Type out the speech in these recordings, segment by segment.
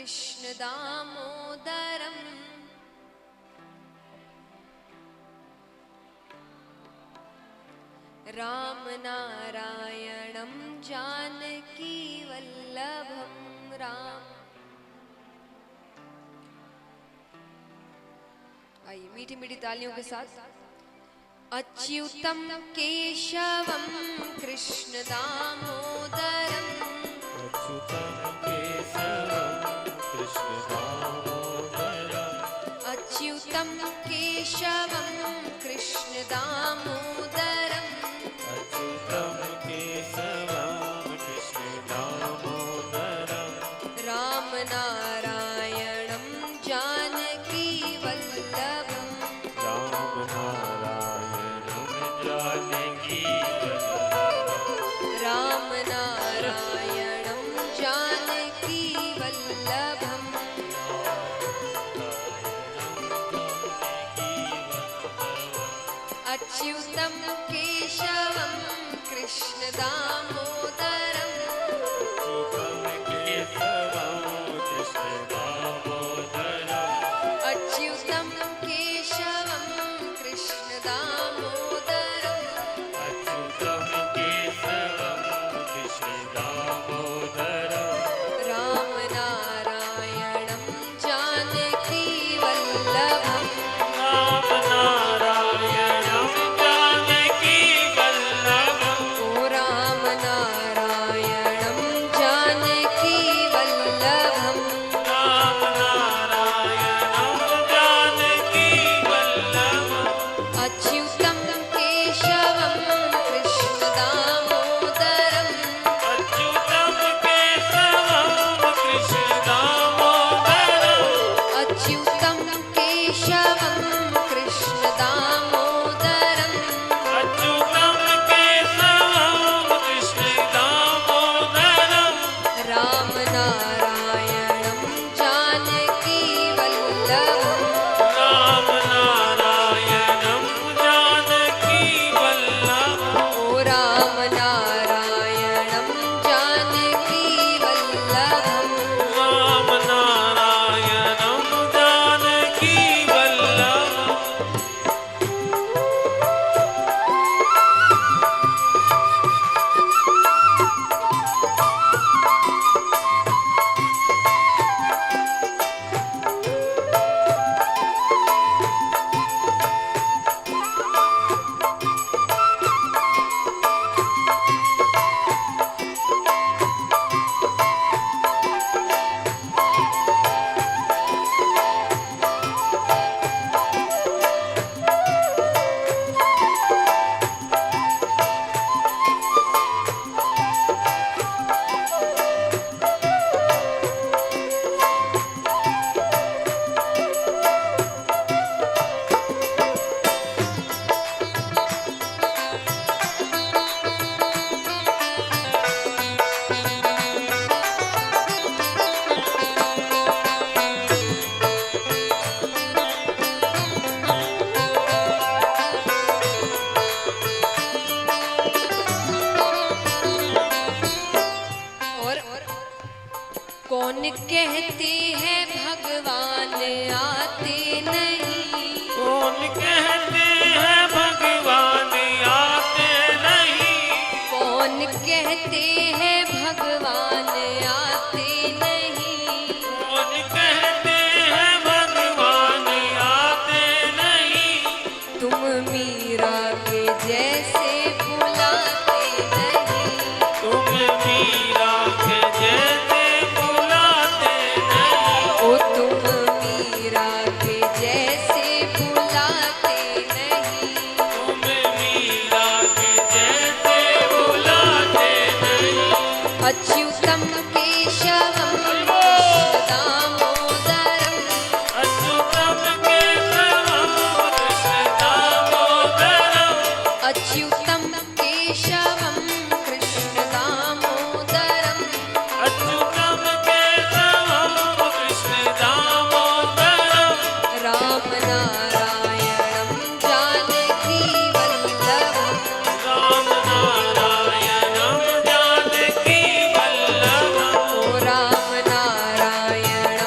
कृष्ण दामोदरम राम नारायणं जानकी वल्लभं राम। आइए मीठी मीठी तालियों के साथ। अच्युतम केशवम कृष्ण दामोदरम अच्युतम केशवम कृष्ण दामोदरम अच्युतम केशवम कृष्ण दामोदरम अच्युतम केशवम कृष्ण दामोदरम राम नारायणं जानकी वल्लभं राम नारायणं जानकी वल्लभं राम नारायणं जानकी वल्लभं अच्युतं केशवं कृष्ण दामोदरम् अच्युतम केशवम कृष्ण दामोदरम अच्युतं केशवं कृष्ण दामोदरम् अच्युतम केशवम कृष्ण दामोदरम राम नारायणं जानकी वल्लभं राम नारायणं जानकी वल्लभं ओ राम नारायणं जानकी वल्लभं राम नारायणं जानकी वल्लभं अच्युतं केशवं कृष्ण दामोदरम् अच्युतम केशवम कृष्ण दामोदरम अच्युतं केशवं कृष्ण दामोदरम् अच्युतम केशवम कृष्ण दामोदरम राम नारायणं जानकी वल्लभं राम नारायणं जानकी वल्लभं ओ राम नारायणं जानकी वल्लभं राम नारायणं जानकी वल्लभं और कौन कहते हैं भगवान आते नहीं कौन कहते हैं भगवान आते नहीं कौन कहते हैं भगवान आते नहीं कौन कहते हैं भगवान आते नहीं तुम मीरा के जैसे बुलाते नहीं तुम मीरा के जैसे बुलाते नहीं ओ तुम मीरा के जैसे बुलाते नहीं तुम मीरा के जैसे बुलाते नहीं अच्युतं केशवं कृष्ण दामोदरम् अच्युतम केशवम कृष्ण दामोदरम अच्युतं केशवं कृष्ण दामोदरम् अच्युतम केशवम कृष्ण दामोदरम राम नारायणं जानकी वल्लभं राम नारायणं जानकी वल्लभं ओ राम नारायणं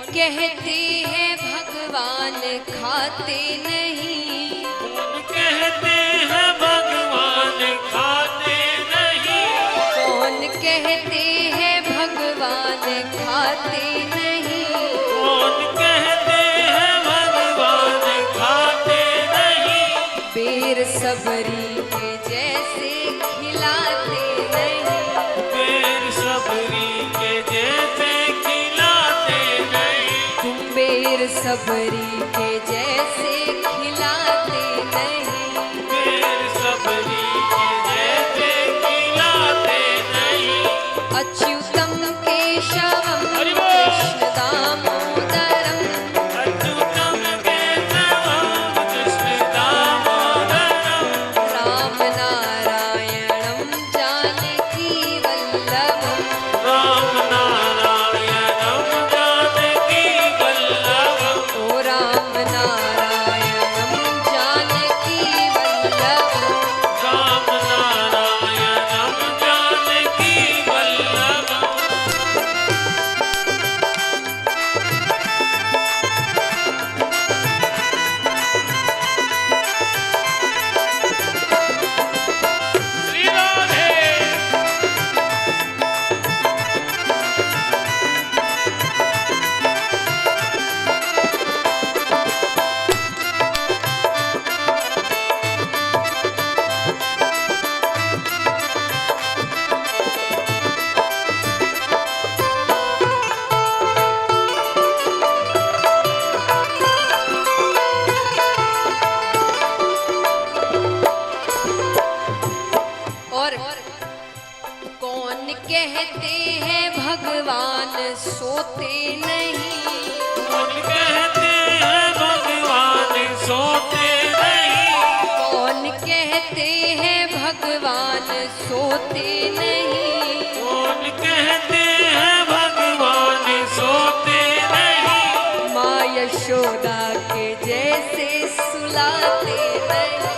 कहते हैं भगवान खाते नहीं, कौन कहते हैं भगवान खाते नहीं, कौन कहते हैं भगवान खाते नहीं, कौन कहते हैं भगवान खाते नहीं, बेर सबरी के जैसे खिलाते नहीं, बेर सबरी के जैसे खिलाते नहीं, तुम बेर सबरी के जैसे खिलाते नहीं, बेर सबरी के जैसे खिलाते नहीं। अच्युतम केशवम हरि बोल। कृष्ण दामोदरम अच्युतम केशवम कृष्ण दामोदरम, राम नारायणम जानकी वल्लभम, राम नारायणम जानकी वल्लभम, ओ राम नारायणम जानकी वल्लभम, राम नारायणम जानकी वल्लभम। श्री राधे और कौन कहते हैं भगवान सोते नहीं, कौन कहते हैं भगवान सोते नहीं, कौन कहते हैं भगवान सोते नहीं, कौन कहते हैं भगवान सोते नहीं, माँ यशोदा के जैसे सुलाते नहीं,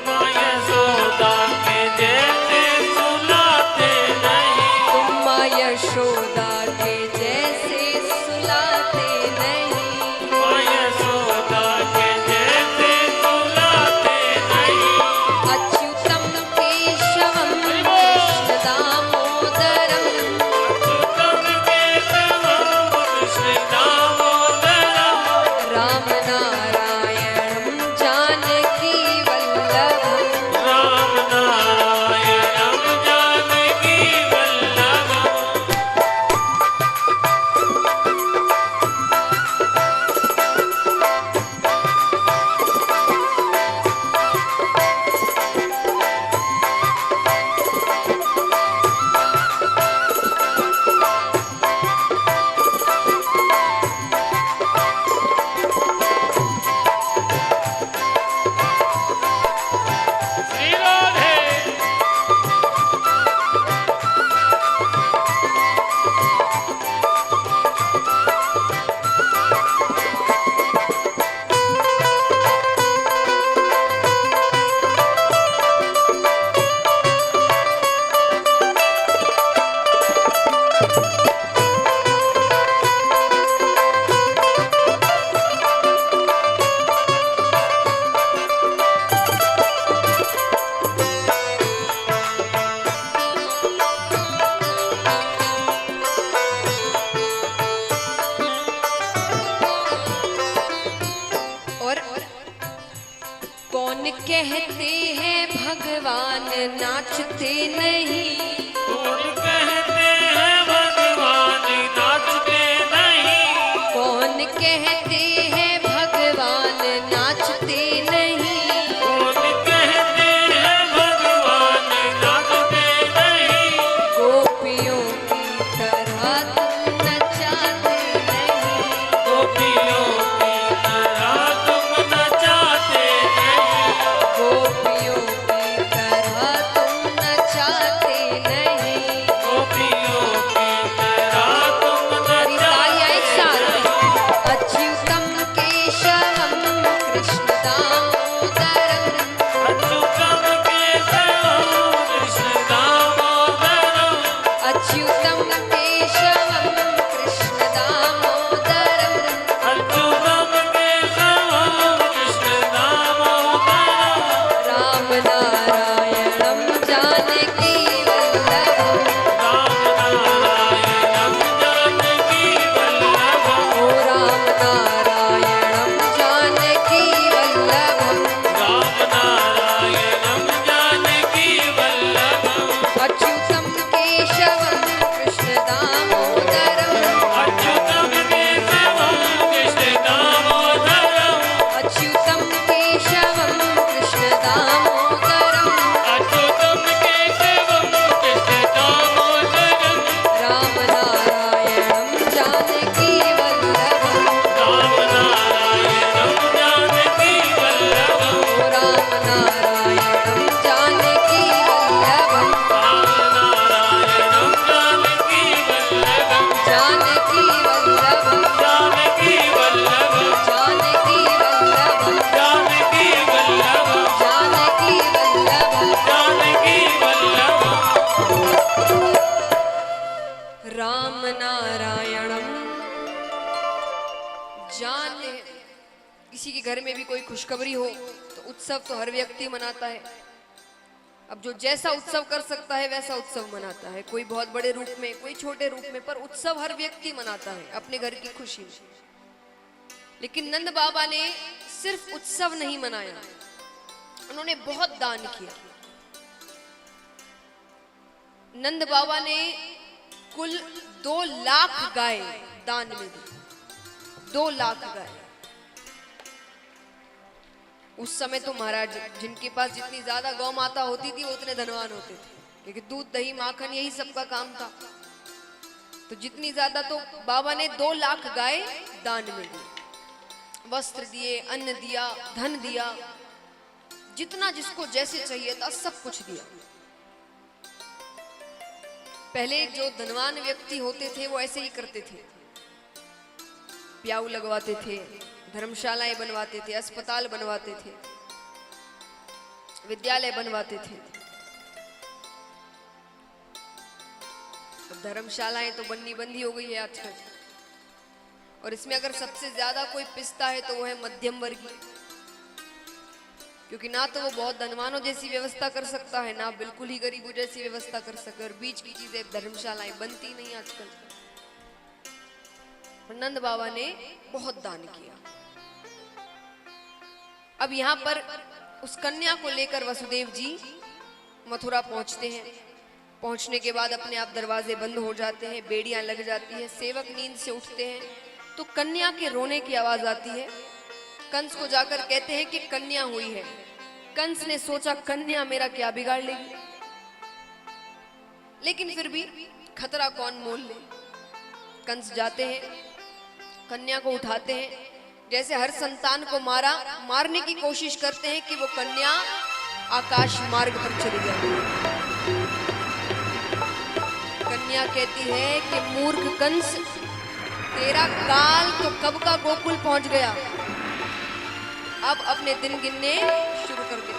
माँ यशोदा के जैसे सुलाते नहीं, तुम माँ यशोदा के जैसे सुलाते नहीं, माँ यशोदा के जैसे सुलाते नहीं। अच्युतम केशवम कृष्ण दामोदरम अच्युतम केशवम कृष्ण दामोदरम, राम नारायणम जानकी वल्लभम, राम नारायणम जानकी वल्लभम। श्री राधे और कौन कहते हैं भगवान नाचते नहीं, कौन कहते हैं भगवान नाचते नहीं, कौन कहते हैं भगवान नाचते नहीं, कौन कहते हैं भगवान नाचते नहीं, गोपियों की तरह तुम नचाते नहीं, गोपियों की तरह तुम नचाते नहीं, गोपियों की तरह तुम नचाते किसी के घर में भी कोई खुशखबरी हो तो उत्सव तो हर व्यक्ति मनाता है। अब जो जैसा उत्सव कर सकता है वैसा उत्सव मनाता है, कोई बहुत बड़े रूप में, कोई छोटे रूप में, पर उत्सव हर व्यक्ति मनाता है अपने घर की खुशी में। लेकिन नंद बाबा ने सिर्फ उत्सव नहीं मनाया, उन्होंने बहुत दान किया। नंद बाबा ने कुल 2 लाख गाय दान में दी। 2 लाख गाय। उस समय तो महाराज जिनके पास जितनी ज्यादा गौ माता होती थी वो उतने धनवान होते थे, क्योंकि दूध दही माखन यही सबका काम था। तो जितनी ज्यादा, तो बाबा ने 2 लाख गाय दान में दी, वस्त्र दिए, अन्न दिया, धन दिया, जितना जिसको जैसे चाहिए था सब कुछ दिया। पहले जो धनवान व्यक्ति होते थे वो ऐसे ही करते थे, प्याऊ लगवाते थे, धर्मशालाएं बनवाते थे, अस्पताल बनवाते थे, विद्यालय बनवाते थे। धर्मशालाएं तो बननी बंदी हो गई है आजकल। और इसमें अगर सबसे ज्यादा कोई पिसता है तो वो है मध्यम वर्गीय, क्योंकि ना तो वो बहुत धनवानों जैसी व्यवस्था कर सकता है, ना बिल्कुल ही गरीबों जैसी व्यवस्था कर सके, और बीच की चीजें धर्मशालाएं बनती नहीं आजकल। नंद बाबा ने बहुत दान किया। अब यहाँ पर उस कन्या को लेकर वसुदेव जी मथुरा पहुंचते हैं। पहुंचने के बाद अपने आप दरवाजे बंद हो जाते हैं, बेड़ियां लग जाती है, सेवक नींद से उठते हैं तो कन्या के रोने की आवाज आती है। कंस को जाकर कहते हैं कि कन्या हुई है। कंस ने सोचा कन्या मेरा क्या बिगाड़ लेगी, लेकिन फिर भी खतरा कौन मोल ले। कंस जाते हैं, कन्या को उठाते हैं, जैसे हर संतान को मारने की कोशिश करते हैं कि वो कन्या आकाश मार्ग पर चली जाती है। कन्या कहती है कि मूर्ख कंस, तेरा काल तो कब का गोकुल पहुंच गया, अब अपने दिन गिनने शुरू कर दे।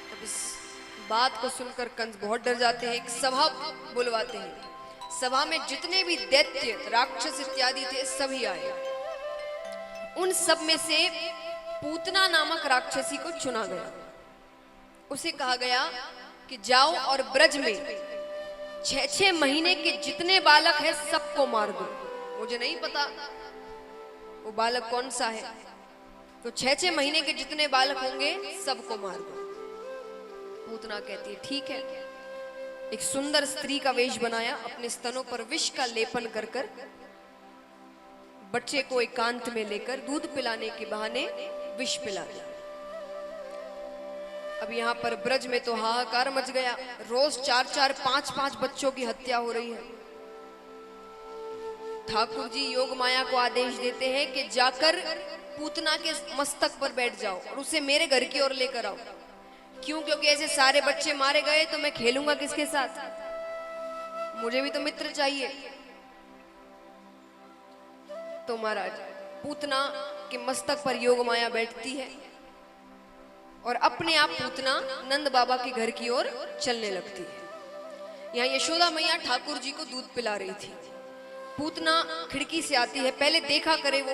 अब इस बात को सुनकर कंस बहुत डर जाते हैं। एक सभा बुलवाते हैं। सभा में जितने भी दैत्य, राक्षस इत्यादि थे सभी आए। उन सब में से पूतना नामक राक्षसी को चुना गया। उसे कहा गया कि जाओ और ब्रज में 6-6 महीने के जितने बालक हैं सबको मार दो। मुझे नहीं पता वो बालक कौन सा है, तो 6-6 महीने के जितने बालक होंगे सबको मार दो। पूतना कहती है ठीक है। एक सुंदर स्त्री का वेश बनाया, अपने स्तनों पर विष का लेपन कर कर बच्चे को एकांत में लेकर दूध पिलाने के बहाने विष पिला दिया। अब यहाँ पर ब्रज में तो हाहाकार मच गया। रोज 4-4, 5-5 बच्चों की हत्या हो रही है। ठाकुर जी योग माया को आदेश देते हैं कि जाकर पूतना के मस्तक पर बैठ जाओ और उसे मेरे घर की ओर लेकर आओ। क्यों? क्योंकि ऐसे सारे बच्चे मारे गए तो मैं खेलूंगा किसके साथ, मुझे भी तो मित्र चाहिए। तो महाराज पूतना के मस्तक पर योग माया बैठती है और अपने आप पूतना नंद बाबा के घर की ओर चलने लगती है। यहाँ यशोदा मैया ठाकुर जी को दूध पिला रही थी। पूतना खिड़की से आती है, पहले देखा करे वो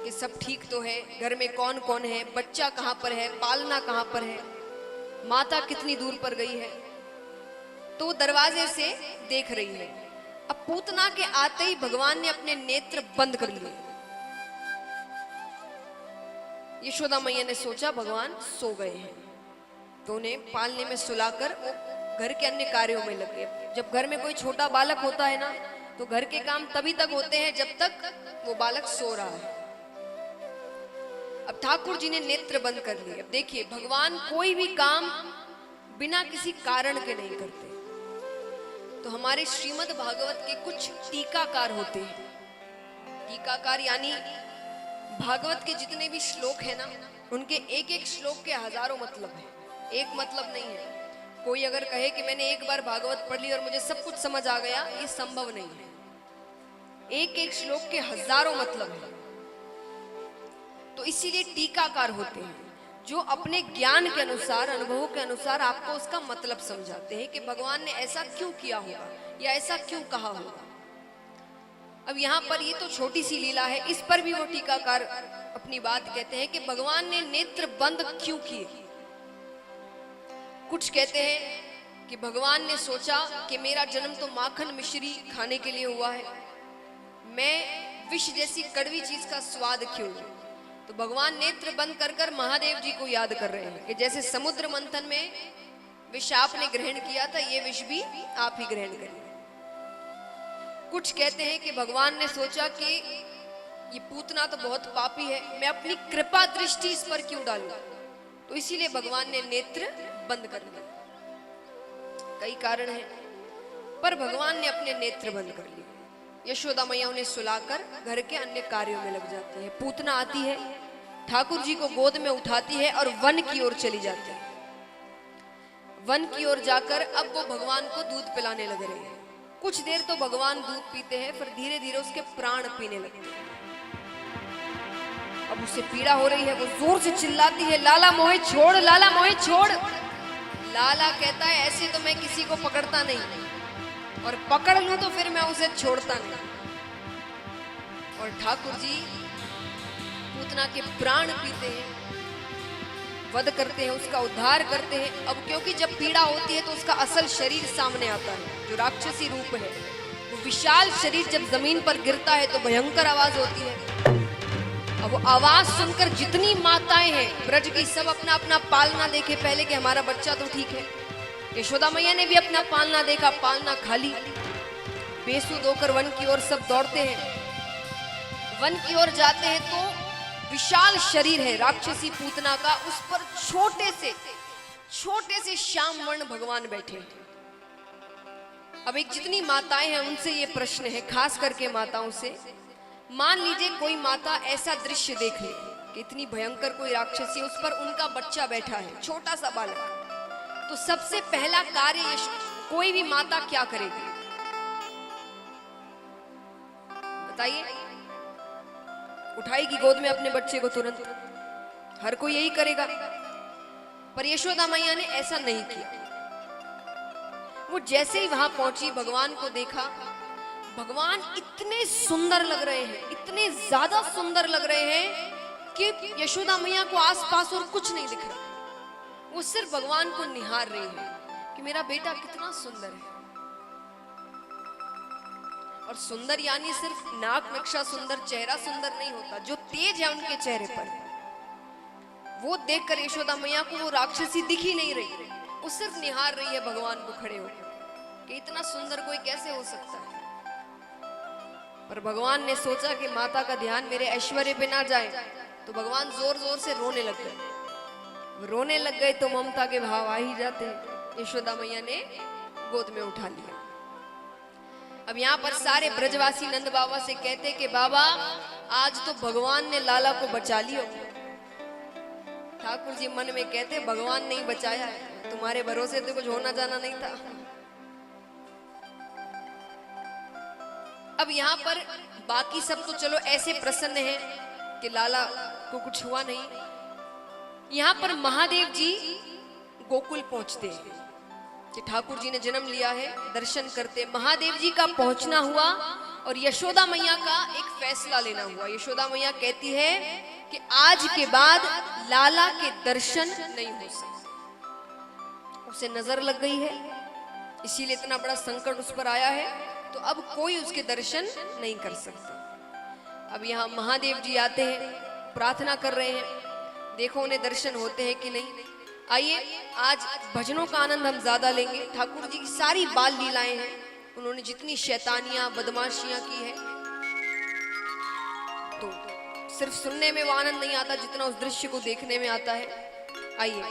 कि सब ठीक तो है, घर में कौन कौन है, बच्चा कहाँ पर है, पालना कहाँ पर है, माता कितनी दूर पर गई है। तो वो दरवाजे से देख रही है। अब पूतना के आते ही भगवान ने अपने नेत्र बंद कर लिए। यशोदा मैया ने सोचा भगवान सो गए हैं, तो उन्हें पालने में सुलाकर वो घर के अन्य कार्यों में लग गए। जब घर में कोई छोटा बालक होता है ना, तो घर के काम तभी तक होते हैं जब तक वो बालक सो रहा है। अब ठाकुर जी ने नेत्र बंद कर लिए। अब देखिए भगवान कोई भी काम बिना किसी कारण के नहीं करते। तो हमारे श्रीमद् भागवत के कुछ टीकाकार होते हैं। टीकाकार यानी भागवत के जितने भी श्लोक है ना, उनके एक एक श्लोक के हजारों मतलब है, एक मतलब नहीं है। कोई अगर कहे कि मैंने एक बार भागवत पढ़ ली और मुझे सब कुछ समझ आ गया, ये संभव नहीं है। एक एक श्लोक के हजारों मतलब है। तो इसीलिए टीकाकार होते हैं जो अपने ज्ञान के अनुसार, अनुभवों के अनुसार आपको उसका मतलब समझाते हैं कि भगवान ने ऐसा क्यों किया होगा या ऐसा क्यों कहा होगा। अब यहाँ पर ये तो छोटी सी लीला है, इस पर भी वो टीकाकार अपनी बात कहते हैं कि भगवान ने नेत्र बंद क्यों किए। कुछ कहते हैं कि भगवान ने सोचा कि मेरा जन्म तो माखन मिश्री खाने के लिए हुआ है, मैं विष जैसी कड़वी चीज का स्वाद क्यों लूं। तो भगवान नेत्र बंद कर कर महादेव जी को याद कर रहे हैं कि जैसे समुद्र मंथन में विष आपने ग्रहण किया था, ये विष भी आप ही ग्रहण करें। कुछ कहते हैं कि भगवान ने सोचा कि ये पूतना तो बहुत पापी है, मैं अपनी कृपा दृष्टि इस पर क्यों डालूं, तो इसीलिए भगवान ने नेत्र बंद कर दिए। कई कारण हैं, पर भगवान ने अपने नेत्र बंद कर लिए। यशोदा मैया उन्हें सुलाकर घर के अन्य कार्यों में लग जाती है। पूतना आती है, ठाकुर जी को गोद में उठाती है और वन की ओर चली जाती है। वन की ओर जाकर अब वो भगवान को दूध पिलाने लग रहे हैं। कुछ देर तो भगवान दूध पीते हैं, फिर धीरे धीरे उसके प्राण पीने लगते हैं। अब उसे पीड़ा हो रही है, वो जोर से चिल्लाती है, लाला मोहे छोड़, लाला मोहे छोड़। लाला कहता है ऐसे तो मैं किसी को पकड़ता नहीं, और पकड़ लूं तो फिर मैं उसे छोड़ता नहीं। और ठाकुर जी पूतना के प्राण पीते हैं, वध करते हैं, उसका उद्धार करते हैं। अब क्योंकि जब पीड़ा होती है तो उसका असल शरीर सामने आता है, जो राक्षसी रूप है। वो विशाल शरीर जब जमीन पर गिरता है तो भयंकर आवाज होती है। अब वो आवाज सुनकर जितनी माताएं हैं ब्रज की, सब अपना अपना पालना देखे पहले कि हमारा बच्चा तो ठीक है। यशोदा मैया ने भी अपना पालना देखा, पालना खाली। बेसुध होकर वन की ओर सब दौड़ते हैं। वन की ओर जाते हैं तो विशाल शरीर है राक्षसी पूतना का, उस पर छोटे से श्याम वर्ण भगवान बैठे हैं। अब एक जितनी माताएं हैं उनसे ये प्रश्न है, खास करके माताओं से, मान लीजिए कोई माता ऐसा दृश्य देख ले कि इतनी भयंकर कोई राक्षसी, उस पर उनका बच्चा बैठा है, छोटा सा बालक, तो सबसे पहला कार्य कोई भी माता क्या करेगी बताइए? उठाएगी गोद में अपने बच्चे को तुरंत, हर कोई यही करेगा। पर यशोदा मैया ने ऐसा नहीं किया। वो जैसे ही वहां पहुंची, भगवान को देखा। भगवान इतने सुंदर लग रहे हैं, इतने ज्यादा सुंदर लग रहे हैं कि यशोदा मैया को आसपास और कुछ नहीं दिख रहा। वो सिर्फ भगवान को निहार रही है कि मेरा बेटा कितना सुंदर है। और सुंदर यानी सिर्फ नाक नक्शा सुंदर, चेहरा सुंदर नहीं होता, जो तेज है उनके चेहरे पर, वो देखकर यशोदा मैया को वो राक्षसी दिख ही नहीं रही। वो सिर्फ निहार रही है भगवान को खड़े होकर कि इतना सुंदर कोई कैसे हो सकता है। पर भगवान ने सोचा कि माता का ध्यान मेरे ऐश्वर्य पे ना जाए, तो भगवान जोर जोर से रोने लग गए। रोने लग गए तो ममता के भाव आ ही जाते। यशोदा मैया ने गोद में उठा लिया। अब यहाँ पर सारे ब्रजवासी नंद बाबा से कहते कि बाबा आज तो भगवान ने लाला को बचा लिया। ठाकुर जी मन में कहते भगवान नहीं बचाया है, तुम्हारे भरोसे तो कुछ होना जाना नहीं था। अब यहाँ पर बाकी सब तो चलो ऐसे प्रसन्न हैं कि लाला को कुछ हुआ नहीं। यहाँ पर महादेव जी गोकुल पहुंचते हैं कि ठाकुर जी ने जन्म लिया है, दर्शन करते। महादेव जी का पहुंचना हुआ और यशोदा मैया का एक फैसला लेना हुआ। यशोदा मैया कहती है कि आज के बाद लाला के दर्शन नहीं हो सकते। उसे नजर लग गई है, इसीलिए इतना बड़ा संकट उस पर आया है, तो अब कोई उसके दर्शन नहीं कर सकता। अब यहाँ महादेव जी आते हैं, प्रार्थना कर रहे हैं, देखो उन्हें दर्शन होते हैं कि नहीं। आइए आज भजनों का आनंद हम ज्यादा लेंगे। ठाकुर जी की सारी बाल लीलाएं हैं, उन्होंने जितनी शैतानियां बदमाशियां की है, तो सिर्फ सुनने में वो आनंद नहीं आता जितना उस दृश्य को देखने में आता है। आइए